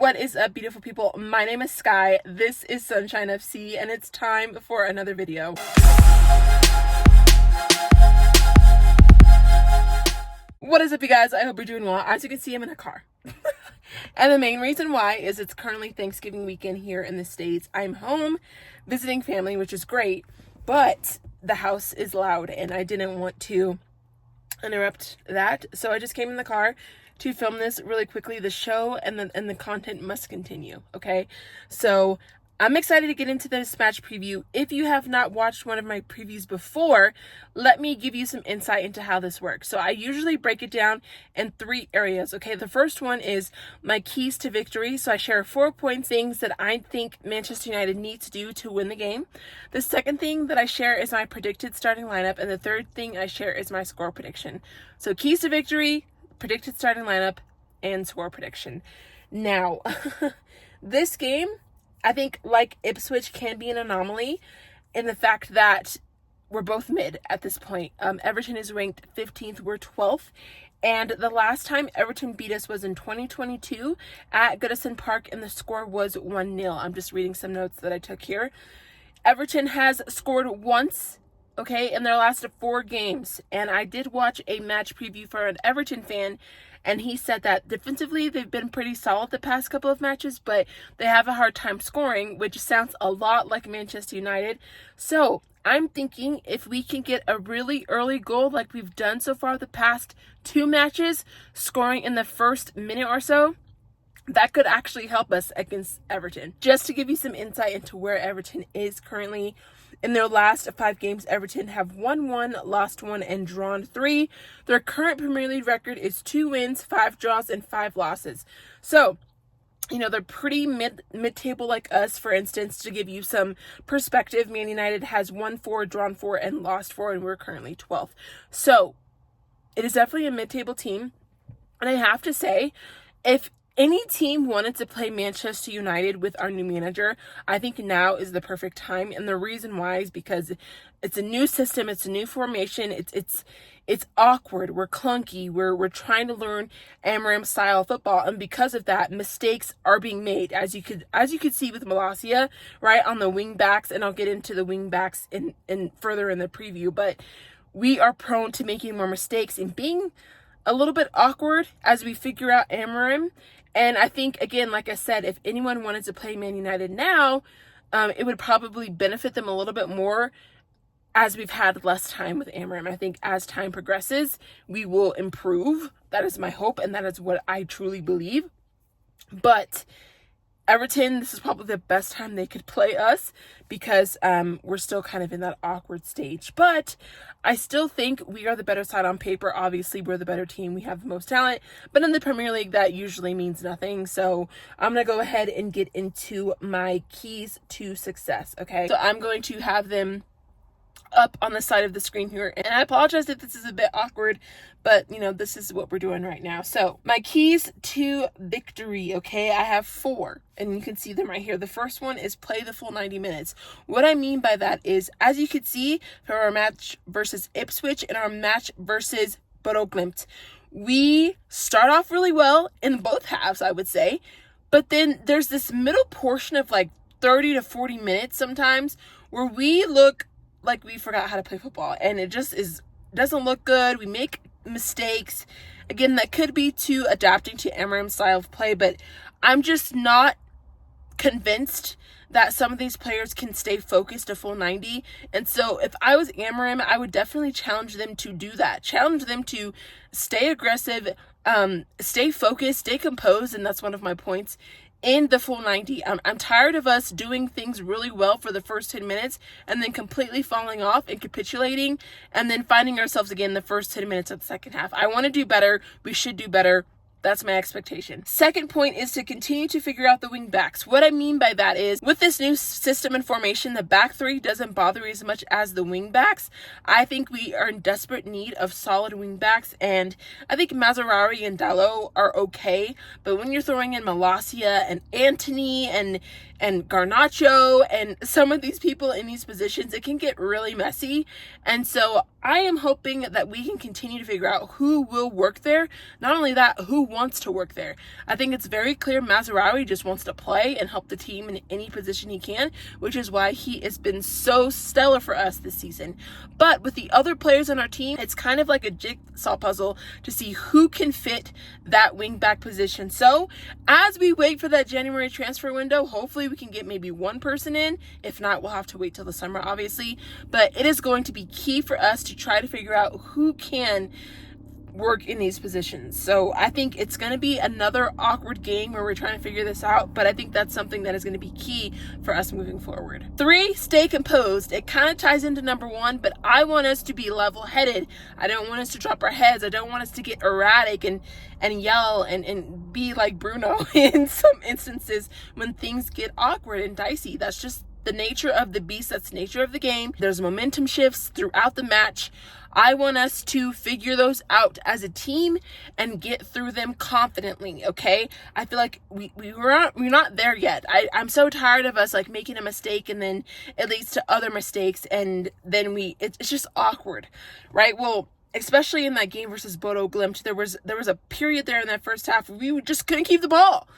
What is up, beautiful people? My name is Sky. This is Sunshine FC, and it's time for another video. What is up, you guys? I hope you're doing well. As you can see, I'm in a car. And the main reason why is it's currently Thanksgiving weekend here in the States. I'm home visiting family, which is great, but the house is loud and I didn't want to interrupt that. So I just came in the car to film this really quickly. The show and the content must continue, okay? So I'm excited to get into this match preview. If you have not watched one of my previews before, let me give you some insight into how this works. So I usually break it down in 3 areas, okay? The first one is my keys to victory. So I share 4 points, things that I think Manchester United needs to do to win the game. The second thing that I share is my predicted starting lineup. And the third thing I share is my score prediction. So keys to victory, predicted starting lineup, and score prediction. Now, this game, I think, like Ipswich, can be an anomaly in the fact that we're both mid at this point. Everton is ranked 15th, we're 12th. And the last time Everton beat us was in 2022 at Goodison Park, and the score was 1-0. I'm just reading some notes that I took here. Everton has scored once, okay, in their last 4 games. And I did watch a match preview for an Everton fan, and he said that defensively they've been pretty solid the past couple of matches, but they have a hard time scoring, which sounds a lot like Manchester United. So I'm thinking if we can get a really early goal like we've done so far the past 2 matches, scoring in the first minute or so, that could actually help us against Everton. Just to give you some insight into where Everton is currently, in their last 5 games, Everton have won 1, lost 1, and drawn 3. Their current Premier League record is 2 wins, 5 draws, and 5 losses. So, you know, they're pretty mid-table like us. For instance, to give you some perspective, Man United has won 4, drawn 4, and lost 4, and we're currently 12th. So, it is definitely a mid-table team. And I have to say, if any team wanted to play Manchester United with our new manager, I think now is the perfect time. And the reason why is because it's a new system, it's a new formation, it's awkward, we're clunky, we're trying to learn Amorim's style of football, and because of that, mistakes are being made, as you could see with Malacia, right, on the wing backs, and I'll get into the wing backs in further in the preview, but we are prone to making more mistakes and being a little bit awkward as we figure out Amorim. And I think, again, like I said, if anyone wanted to play Man United now, it would probably benefit them a little bit more as we've had less time with Amorim. I think as time progresses, we will improve. That is my hope, and that is what I truly believe. But Everton, this is probably the best time they could play us because we're still kind of in that awkward stage. But I still think we are the better side on paper. Obviously, we're the better team. We have the most talent. But in the Premier League, that usually means nothing. So I'm going to go ahead and get into my keys to success, okay? So I'm going to have them up on the side of the screen here, and I apologize if this is a bit awkward, but you know, this is what we're doing right now. So my keys to victory, okay, I have 4, and you can see them right here. The first one is play the full 90 minutes. What I mean by that is, as you can see for our match versus Ipswich and our match versus Bodo Glimt, we start off really well in both halves, I would say, but then there's this middle portion of like 30 to 40 minutes sometimes where we look like we forgot how to play football, and it just doesn't look good. We make mistakes. Again, that could be to adapting to Amorim's style of play, but I'm just not convinced that some of these players can stay focused a full 90. And so if I was Amorim, I would definitely challenge them to do that. Challenge them to stay aggressive, stay focused, stay composed, and that's one of my points in the full 90. I'm tired of us doing things really well for the first 10 minutes and then completely falling off and capitulating and then finding ourselves again the first 10 minutes of the second half. I want to do better. We should do better. That's my expectation. Second point is to continue to figure out the wing backs. What I mean by that is, with this new system and formation, the back 3 doesn't bother me as much as the wing backs. I think we are in desperate need of solid wing backs, and I think Mazzarari and Dalot are okay, but when you're throwing in Malacia and Antony and Garnacho and some of these people in these positions, it can get really messy. And so I am hoping that we can continue to figure out who will work there. Not only that, who wants to work there. I think it's very clear Mazraoui just wants to play and help the team in any position he can, which is why he has been so stellar for us this season. But with the other players on our team, it's kind of like a jigsaw puzzle to see who can fit that wing back position. So as we wait for that January transfer window, hopefully we can get maybe one person in. If not, we'll have to wait till the summer, obviously. But it is going to be key for us to try to figure out who can work in these positions. So I think it's going to be another awkward game where we're trying to figure this out, but I think that's something that is going to be key for us moving forward. 3, stay composed. It kind of ties into number 1, but I want us to be level-headed. I don't want us to drop our heads. I don't want us to get erratic and yell and be like Bruno in some instances when things get awkward and dicey. That's just the nature of the beast. That's the nature of the game. There's momentum shifts throughout the match. I want us to figure those out as a team and get through them confidently, okay? I feel like we're not there yet. I'm so tired of us like making a mistake and then it leads to other mistakes and then it's just awkward, right? Well, especially in that game versus Bodo Glimt, there was a period there in that first half where we just couldn't keep the ball.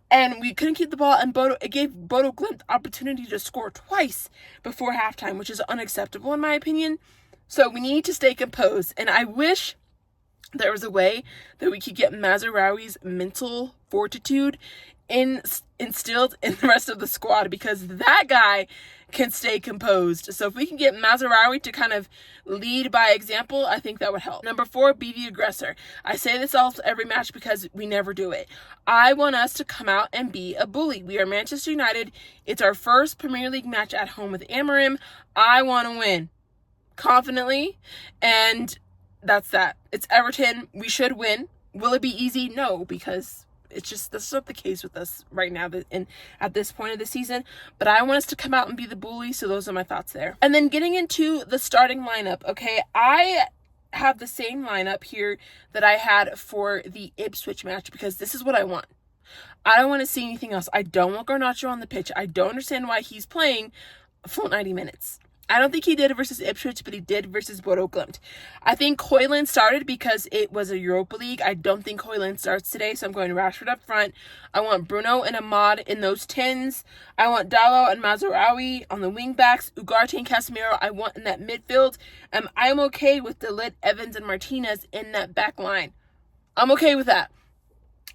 And we couldn't keep the ball, and it gave Bodo Glimt opportunity to score twice before halftime, which is unacceptable in my opinion. So we need to stay composed, and I wish there was a way that we could get Mazraoui's mental fortitude instilled in the rest of the squad, because that guy can stay composed. So if we can get Mazraoui to kind of lead by example, I think that would help. Number 4, be the aggressor. I say this every match because we never do it. I want us to come out and be a bully. We are Manchester United. It's our first Premier League match at home with Amorim. I want to win confidently, and that's that. It's Everton. We should win. Will it be easy? No, because that's not the case with us right now and at this point of the season. But I want us to come out and be the bully. So those are my thoughts there. And then getting into the starting lineup. Okay, I have the same lineup here that I had for the Ipswich match because this is what I want. I don't want to see anything else. I don't want Garnacho on the pitch. I don't understand why he's playing a full 90 minutes. I don't think he did versus Ipswich, but he did versus Bodo Glimt. I think Højlund started because it was a Europa League. I don't think Højlund starts today, so I'm going Rashford up front. I want Bruno and Ahmad in those 10s. I want Dalot and Mazraoui on the wing backs. Ugarte and Casemiro I want in that midfield. I'm okay with De Ligt, Evans, and Martinez in that back line. I'm okay with that.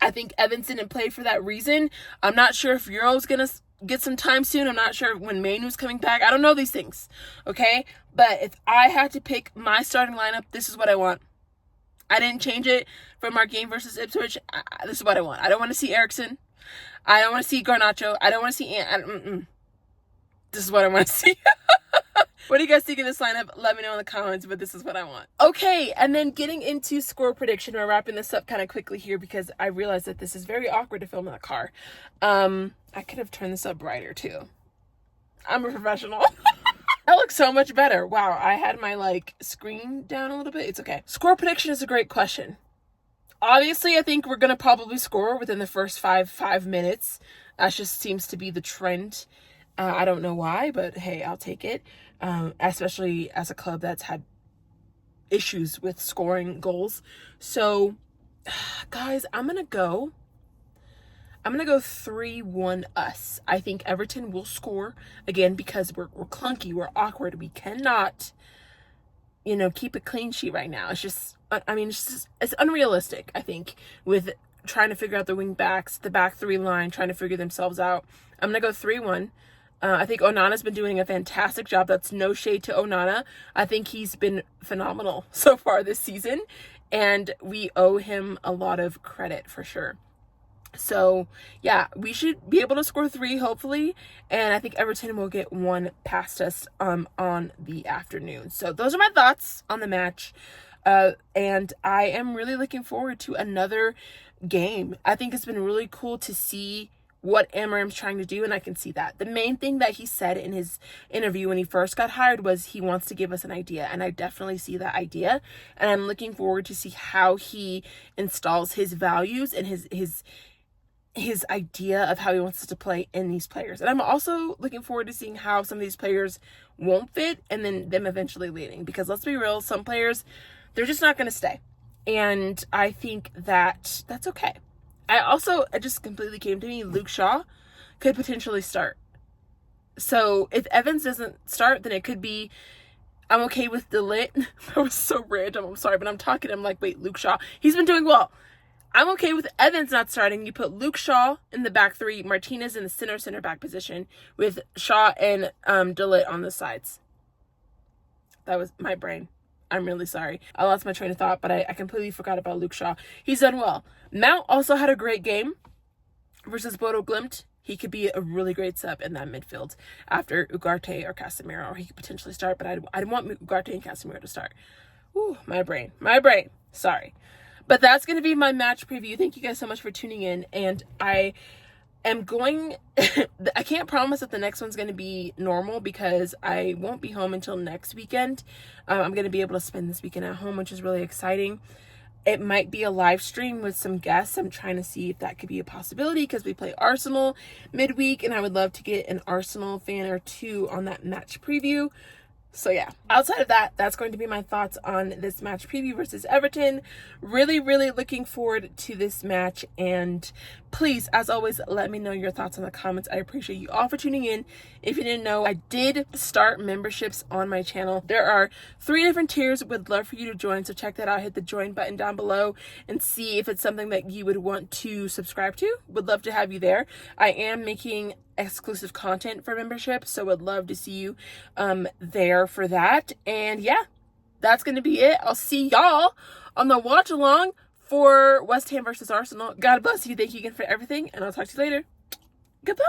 I think Evans didn't play for that reason. I'm not sure if Euro's going to get some time soon. I'm not sure when Mainu's coming back. I don't know these things, okay? But if I had to pick my starting lineup, this is what I want. I didn't change it from our game versus Ipswich. This is what I want. I don't want to see Eriksen. I don't want to see Garnacho. I don't want to see This is what I want to see. What do you guys think of this lineup? Let me know in the comments, but this is what I want. Okay, and then getting into score prediction. We're wrapping this up kind of quickly here because I realized that this is very awkward to film in a car. I could have turned this up brighter too. I'm a professional. That looks so much better. Wow, I had my screen down a little bit. It's okay. Score prediction is a great question. Obviously, I think we're going to probably score within the first five minutes. That just seems to be the trend. I don't know why, but hey, I'll take it. Especially as a club that's had issues with scoring goals. So, guys, I'm going to go 3-1 us. I think Everton will score again because we're clunky, we're awkward. We cannot, keep a clean sheet right now. It's just, it's unrealistic, I think, with trying to figure out the wing backs, the back three line, trying to figure themselves out. I'm going to go 3-1. I think Onana's been doing a fantastic job. That's no shade to Onana. I think he's been phenomenal so far this season, and we owe him a lot of credit for sure. So, yeah, we should be able to score 3, hopefully, and I think Everton will get 1 past us on the afternoon. So those are my thoughts on the match, and I am really looking forward to another game. I think it's been really cool to see what Amorim's trying to do, and I can see that. The main thing that he said in his interview when he first got hired was he wants to give us an idea, and I definitely see that idea, and I'm looking forward to see how he installs his values and his idea of how he wants us to play in these players. And I'm also looking forward to seeing how some of these players won't fit and then them eventually leaving, because let's be real, some players, they're just not going to stay. And I think that that's okay. It just completely came to me, Luke Shaw could potentially start. So if Evans doesn't start, then it could be, I'm okay with DeLitt. That was so random. I'm sorry, but I'm like, wait, Luke Shaw. He's been doing well. I'm okay with Evans not starting. You put Luke Shaw in the back three, Martinez in the center back position with Shaw and DeLitt on the sides. That was my brain. I'm really sorry. I lost my train of thought, but I completely forgot about Luke Shaw. He's done well. Mount also had a great game versus Bodo Glimt. He could be a really great sub in that midfield after Ugarte or Casemiro, or he could potentially start, but I'd want Ugarte and Casemiro to start. Ooh, my brain. Sorry. But that's going to be my match preview. Thank you guys so much for tuning in, and I am going, I can't promise that the next one's going to be normal because I won't be home until next weekend. I'm going to be able to spend this weekend at home, which is really exciting. It might be a live stream with some guests. I'm trying to see if that could be a possibility because we play Arsenal midweek, and I would love to get an Arsenal fan or two on that match preview. So yeah, outside of that, that's going to be my thoughts on this match preview versus Everton. Really, really looking forward to this match. And please, as always, let me know your thoughts in the comments. I appreciate you all for tuning in. If you didn't know, I did start memberships on my channel. There are 3 different tiers. Would love for you to join. So check that out. Hit the join button down below and see if it's something that you would want to subscribe to. Would love to have you there. I am making exclusive content for membership, so would love to see you there for that. And yeah, that's gonna be it. I'll see y'all on the watch along for West Ham versus Arsenal. God bless you. Thank you again for everything, and I'll talk to you later. Goodbye.